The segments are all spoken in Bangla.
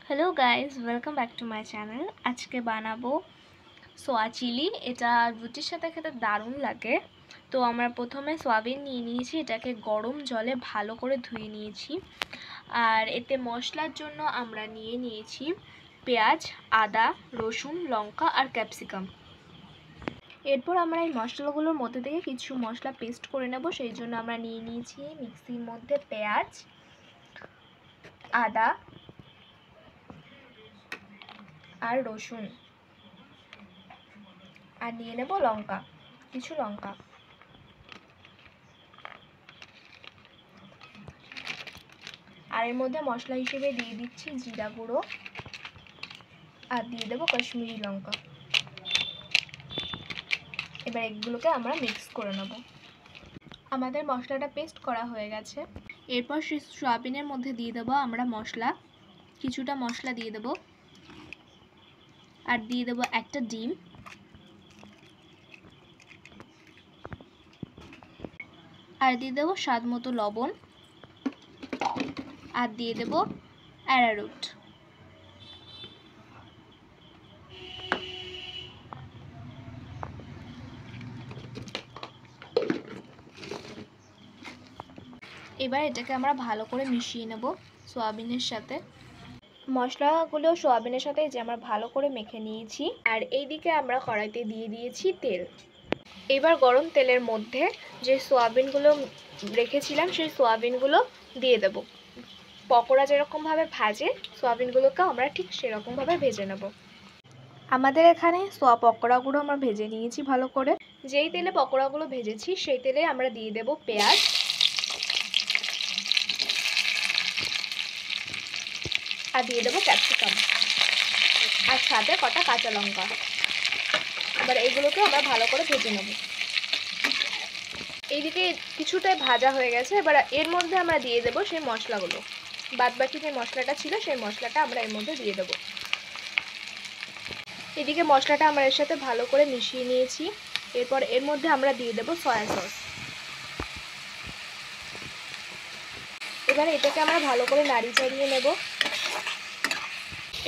Hello guys, welcome back to my channel. আজকে বানাবো সোয়া চিলি। এটা রুটির সাথে খেতে দারুণ লাগে। তো আমরা প্রথমে সয়াবিন নিয়ে নিয়েছি, এটাকে গরম জলে ভালো করে ধুয়ে নিয়েছি। আর এতে মশলার জন্য আমরা নিয়ে নিয়েছি পেঁয়াজ, আদা, রসুন, লঙ্কা আর ক্যাপসিকাম। এরপর আমরা এই মশলাগুলোর মধ্যে থেকে কিছু মশলা পেস্ট করে নেব। সেই জন্য আমরা নিয়ে নিয়েছি মিক্সির মধ্যে পেঁয়াজ, আদা আর রসুন, আর নিয়ে নেব লঙ্কা, কিছু লঙ্কা। আর এর মধ্যে মশলা হিসেবে দিয়ে দিচ্ছি জিরা গুঁড়ো, আর দিয়ে দেবো কাশ্মীরি লঙ্কা। এবার এগুলোকে আমরা মিক্স করে নেব। আমাদের মশলাটা পেস্ট করা হয়ে গেছে। এরপর সেই সয়াবিনের মধ্যে দিয়ে দেবো আমরা মশলা, কিছুটা মশলা দিয়ে দেবো, আর দিয়ে দেবো একটা ডিম, আর দিয়ে দেবো স্বাদ মতো লবণ, আর দিয়ে দেবো অ্যারারুট। এবার এটাকে আমরা ভালো করে মিশিয়ে নেব সয়াবিনের সাথে। মশলাগুলো সয়াবিনের সাথে যে আমরা ভালো করে মেখে নিয়েছি। আর এইদিকে আমরা কড়াইতে দিয়ে দিয়েছি তেল। এবার গরম তেলের মধ্যে যে সয়াবিনগুলো রেখেছিলাম সেই সয়াবিনগুলো দিয়ে দেব। পকোড়া যেরকমভাবে ভাজে সয়াবিনগুলোকেও আমরা ঠিক সেরকমভাবে ভেজে নেব। আমাদের এখানে পকোড়াগুলো আমরা ভেজে নিয়েছি ভালো করে। যেই তেলে পকোড়াগুলো ভেজেছি সেই তেলে আমরা দিয়ে দেব পেঁয়াজ, আর দিয়ে দেবো ক্যাপসিকাম, আর সাথে কটা কাঁচা লঙ্কা। এবার এইগুলোকে আমরা ভালো করে ভেজে নেব। এইদিকে কিছুটাই ভাজা হয়ে গেছে। এবার এর মধ্যে আমরা দিয়ে দেবো সেই মশলাগুলো, বাদবাকি যে মশলাটা ছিল সেই মশলাটা আমরা এর মধ্যে দিয়ে দেবো। এদিকে মশলাটা আমরা এর সাথে ভালো করে মিশিয়ে নিয়েছি। এরপর এর মধ্যে আমরা দিয়ে দেবো সয়া সস। এবারে এটাকে আমরা ভালো করে নাড়ি চাড়িয়ে নেব।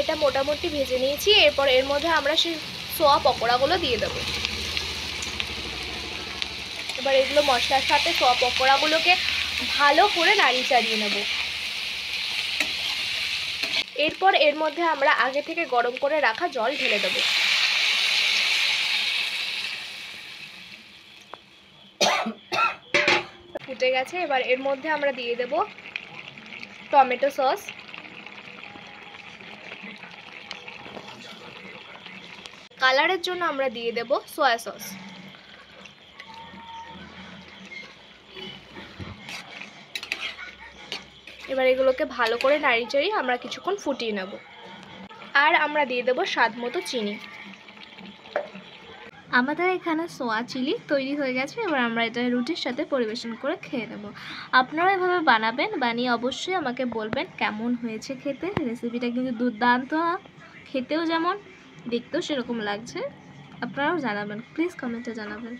এটা মোটামুটি ভেজে নিয়েছি। এরপর এর মধ্যে আমরা সেই সোয়া পকোড়াগুলো দিয়ে দেবো। এবার এগুলো মশলার সাথে সোয়া পকোড়াগুলোকে ভালো করে নাড়ি চাড়িয়ে নেব। এরপর এর মধ্যে আমরা আগে থেকে গরম করে রাখা জল ঢেলে দেব। ফুটে গেছে। এবার এর মধ্যে আমরা দিয়ে দেব টমেটো সস, কালারের জন্য আমরা দিয়ে দেব সয়া সস। এবার এগুলোকে ভালো করে নাড়িচাড়ি আমরা কিছুক্ষণ ফুটিয়ে নেব। আর আমরা দিয়ে দেব স্বাদ মতো চিনি। আমাদের এখানে সোয়া চিলি তৈরি হয়ে গেছে। এবার আমরা এটা রুটির সাথে পরিবেশন করে খেয়ে নেব। আপনারা এভাবে বানাবেন, বানিয়ে অবশ্যই আমাকে বলবেন কেমন হয়েছে খেতে। রেসিপিটা কিন্তু দুর্দান্ত, খেতেও যেমন দেখতেও সেরকম লাগছে। আপনারাও জানাবেন, প্লিজ কমেন্টে জানাবেন।